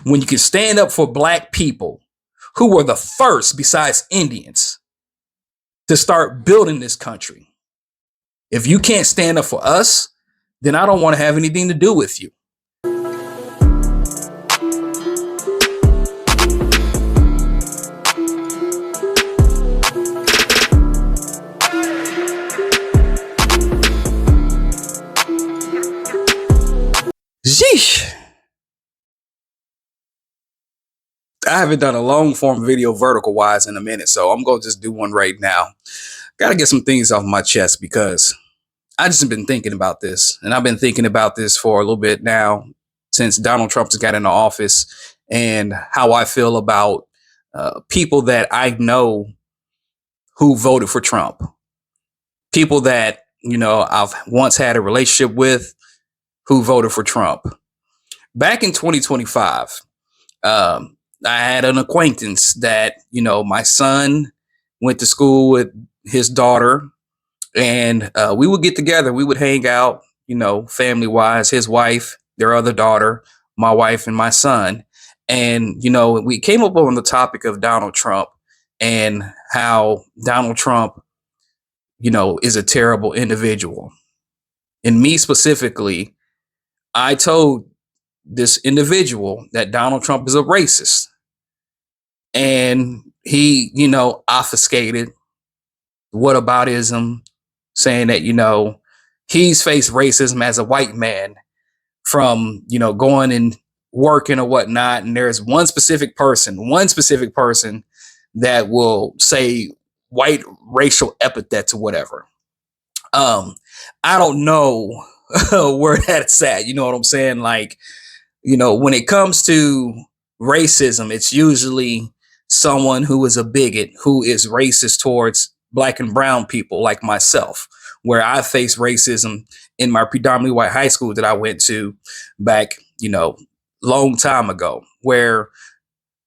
when you can stand up for black people who were the first, besides Indians, to start building this country. If you can't stand up for us, then I don't want to have anything to do with you. Sheesh. I haven't done a long form video vertical wise in a minute, so I'm going to just do one right now. Got to get some things off my chest because I just been thinking about this, and I've been thinking about this for a little bit now since Donald Trump has got into office, and how I feel about people that I know who voted for Trump, people that, you know, I've once had a relationship with who voted for Trump. Back in 2025, I had an acquaintance that, you know, my son went to school with his daughter, and we would get together. We would hang out, you know, family wise, his wife, their other daughter, my wife, and my son. And, you know, we came up on the topic of Donald Trump and how Donald Trump, you know, is a terrible individual. And me specifically, I told this individual that Donald Trump is a racist. And he, you know, obfuscated whataboutism, saying that, you know, he's faced racism as a white man from, you know, going and working or whatnot. And there's one specific person that will say white racial epithets or whatever. I don't know where that's at. You know what I'm saying? Like, you know, when it comes to racism, it's usually someone who is a bigot, who is racist towards black and brown people like myself, where I faced racism in my predominantly white high school that I went to back, you know, long time ago, where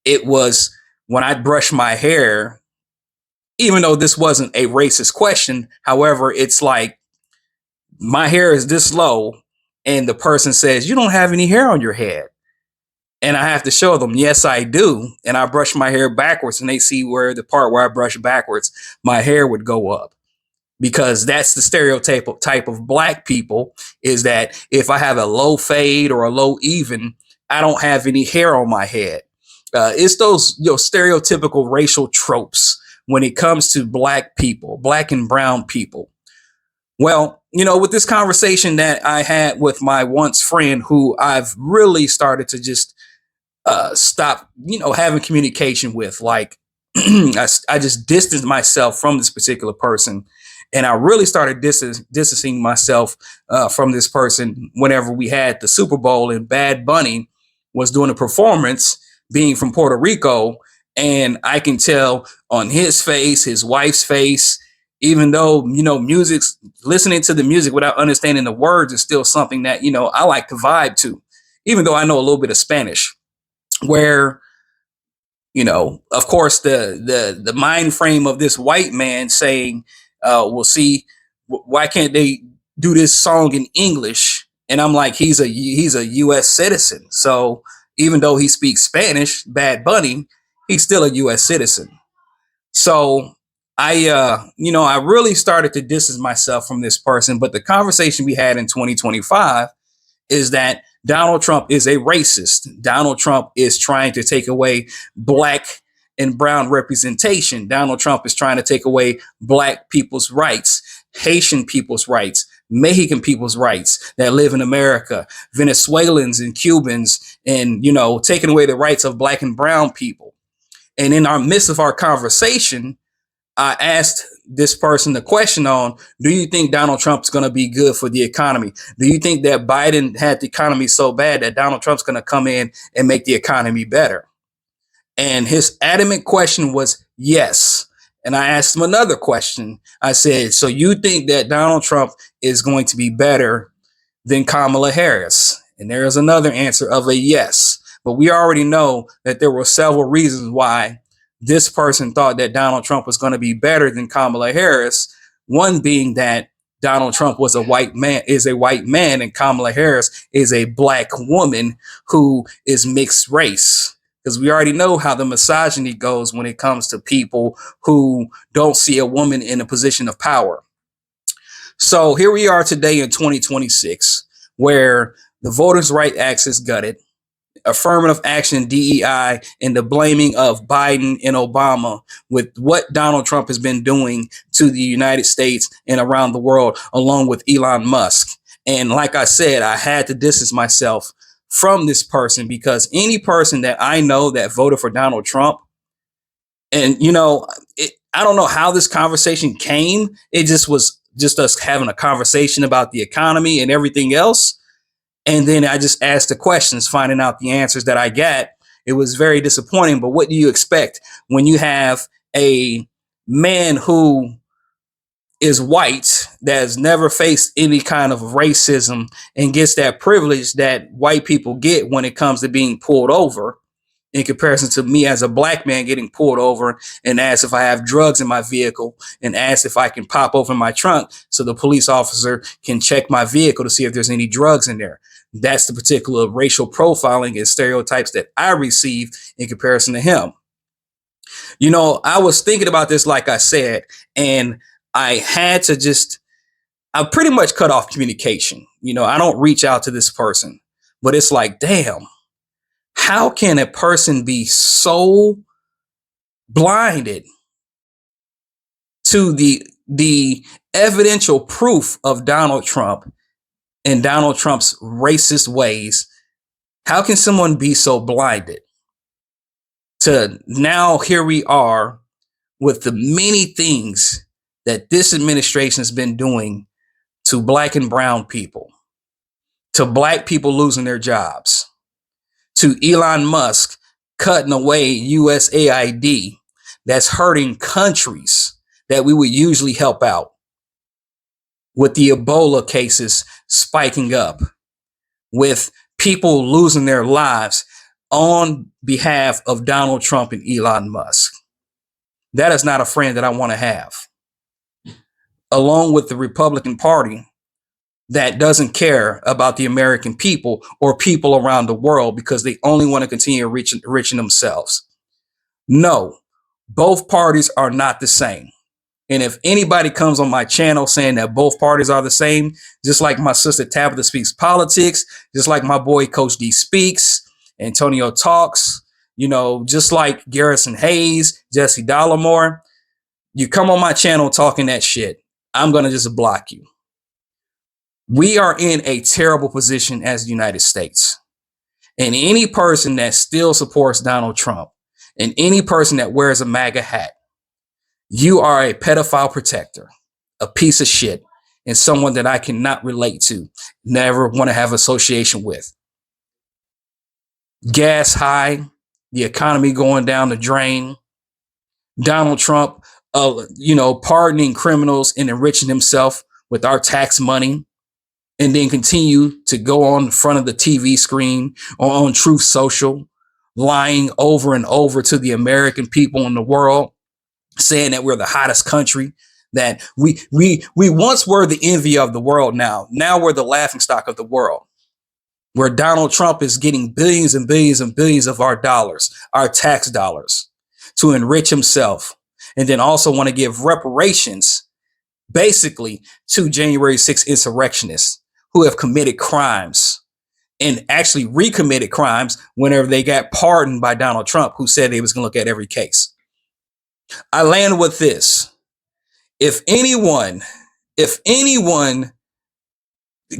it was when I brushed my hair, even though this wasn't a racist question. However, it's like my hair is this low and the person says, "You don't have any hair on your head." And I have to show them, yes, I do. And I brush my hair backwards, and they see where the part where I brush backwards, my hair would go up. Because that's the stereotype type of black people, is that if I have a low fade or a low even, I don't have any hair on my head. It's those, you know, stereotypical racial tropes when it comes to black people, black and brown people. Well, you know, with this conversation that I had with my once friend, who I've really started to just stop, you know, having communication with, like, I just distanced myself from this particular person. And I really started distancing myself from this person whenever we had the Super Bowl and Bad Bunny was doing a performance, being from Puerto Rico. And I can tell on his face, his wife's face, even though, you know, listening to the music without understanding the words is still something that, you know, I like to vibe to, even though I know a little bit of Spanish, where, you know, of course, the mind frame of this white man saying, we'll see, why can't they do this song in English? And I'm like, he's a U.S. citizen. So even though he speaks Spanish, Bad Bunny, he's still a U.S. citizen. So you know, I really started to distance myself from this person. But the conversation we had in 2025 is that Donald Trump is a racist. Donald Trump is trying to take away black and brown representation. Donald Trump is trying to take away black people's rights, Haitian people's rights, Mexican people's rights that live in America, Venezuelans and Cubans, and, you know, taking away the rights of black and brown people. And in our midst of our conversation, I asked this person the question on, do you think Donald Trump's going to be good for the economy? Do you think that Biden had the economy so bad that Donald Trump's going to come in and make the economy better? And his adamant question was yes. And I asked him another question. I said, so you think that Donald Trump is going to be better than Kamala Harris? And there is another answer of a yes. But we already know that there were several reasons why this person thought that Donald Trump was going to be better than Kamala Harris. One being that Donald Trump was a white man, is a white man, and Kamala Harris is a black woman who is mixed race. Because we already know how the misogyny goes when it comes to people who don't see a woman in a position of power. So here we are today in 2026, where the Voters' Right Act is gutted, affirmative action, DEI, and the blaming of Biden and Obama with what Donald Trump has been doing to the United States and around the world, along with Elon Musk. And like I said, I had to distance myself from this person because any person that I know that voted for Donald Trump, and I don't know how this conversation came. It just was just us having a conversation about the economy and everything else. And then I just asked the questions, finding out the answers that I got. It was very disappointing. But what do you expect when you have a man who is white, that has never faced any kind of racism and gets that privilege that white people get when it comes to being pulled over, in comparison to me as a black man getting pulled over and asked if I have drugs in my vehicle and asked if I can pop open my trunk so the police officer can check my vehicle to see if there's any drugs in there. That's the particular racial profiling and stereotypes that I receive in comparison to him. I was thinking about this, like I said, and I pretty much cut off communication. I don't reach out to this person, but it's like, damn, how can a person be so blinded to the evidential proof of Donald Trump and Donald Trump's racist ways? How can someone be so blinded to now here we are with the many things that this administration has been doing to black and brown people, to black people losing their jobs, to Elon Musk cutting away USAID that's hurting countries that we would usually help out, with the Ebola cases spiking up, with people losing their lives on behalf of Donald Trump and Elon Musk. That is not a friend that I want to have. Along with the Republican Party that doesn't care about the American people or people around the world because they only want to continue enriching themselves. No, both parties are not the same. And if anybody comes on my channel saying that both parties are the same, just like my sister Tabitha Speaks Politics, just like my boy Coach D Speaks, Antonio Talks, just like Garrison Hayes, Jesse Dollamore, you come on my channel talking that shit, I'm going to just block you. We are in a terrible position as the United States. And any person that still supports Donald Trump and any person that wears a MAGA hat, you are a pedophile protector, a piece of shit, and someone that I cannot relate to, never want to have association with. Gas high, the economy going down the drain, Donald Trump, pardoning criminals and enriching himself with our tax money, and then continue to go on the front of the TV screen or on Truth Social, lying over and over to the American people in the world, saying that we're the hottest country, that we once were the envy of the world. Now we're the laughingstock of the world, where Donald Trump is getting billions and billions and billions of our dollars, our tax dollars, to enrich himself, and then also want to give reparations basically to January 6th insurrectionists who have committed crimes and actually recommitted crimes whenever they got pardoned by Donald Trump, who said they was going to look at every case. I land with this. If anyone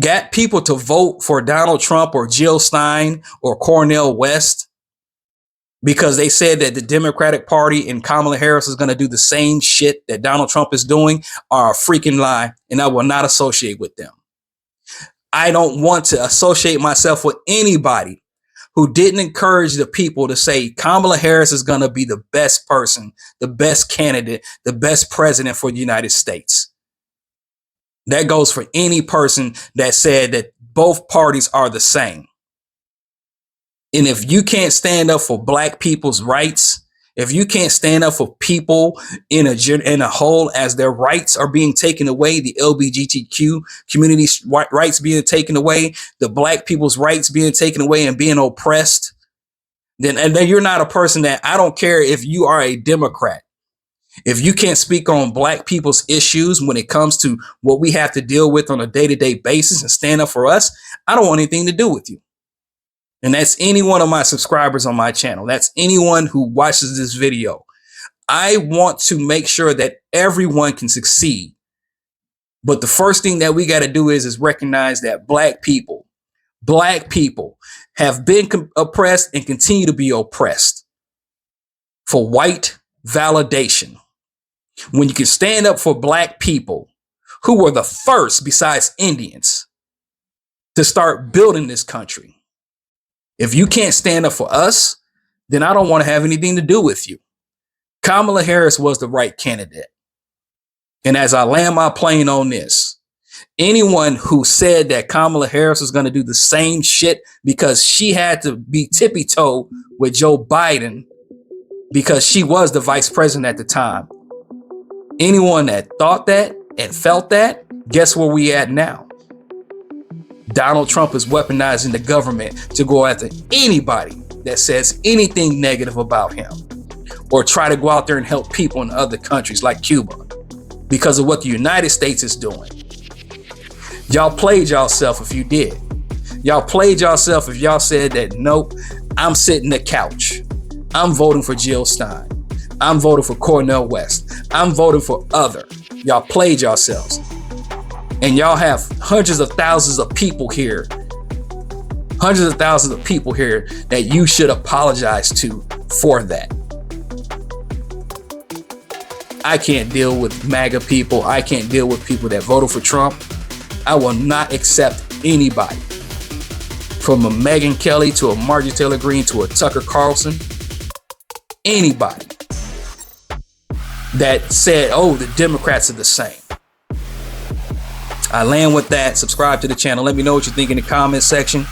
got people to vote for Donald Trump or Jill Stein or Cornel West because they said that the Democratic Party and Kamala Harris is going to do the same shit that Donald Trump is doing, are a freaking lie, and I will not associate with them. I don't want to associate myself with anybody who didn't encourage the people to say Kamala Harris is going to be the best person, the best candidate, the best president for the United States. That goes for any person that said that both parties are the same. And if you can't stand up for black people's rights if you can't stand up for people in a whole as their rights are being taken away, the LGBTQ community's rights being taken away, the black people's rights being taken away and being oppressed, then you're not a person that, I don't care if you are a Democrat. If you can't speak on black people's issues when it comes to what we have to deal with on a day-to-day basis and stand up for us, I don't want anything to do with you. And that's any one of my subscribers on my channel. That's anyone who watches this video. I want to make sure that everyone can succeed. But the first thing that we got to do is recognize that black people have been oppressed and continue to be oppressed for white validation. When you can stand up for black people who were the first, besides Indians, to start building this country. If you can't stand up for us, then I don't want to have anything to do with you. Kamala Harris was the right candidate. And as I land my plane on this, anyone who said that Kamala Harris was going to do the same shit because she had to be tippy-toe with Joe Biden because she was the vice president at the time. Anyone that thought that and felt that, guess where we at now? Donald Trump is weaponizing the government to go after anybody that says anything negative about him or try to go out there and help people in other countries like Cuba because of what the United States is doing. Y'all played yourself if you did. Y'all played yourself if y'all said that, nope, I'm sitting the couch. I'm voting for Jill Stein. I'm voting for Cornel West. I'm voting for other. Y'all played yourselves. And y'all have hundreds of thousands of people here that you should apologize to for that. I can't deal with MAGA people. I can't deal with people that voted for Trump. I will not accept anybody, from a Megyn Kelly to a Marjorie Taylor Greene to a Tucker Carlson, anybody that said, oh, the Democrats are the same. I land with that. Subscribe to the channel. Let me know what you think in the comment section.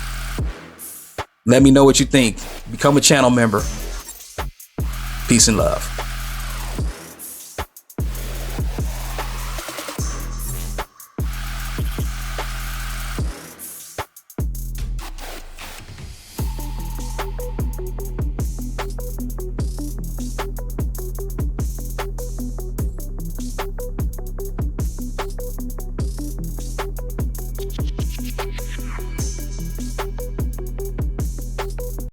Let me know what you think. Become a channel member. Peace and love.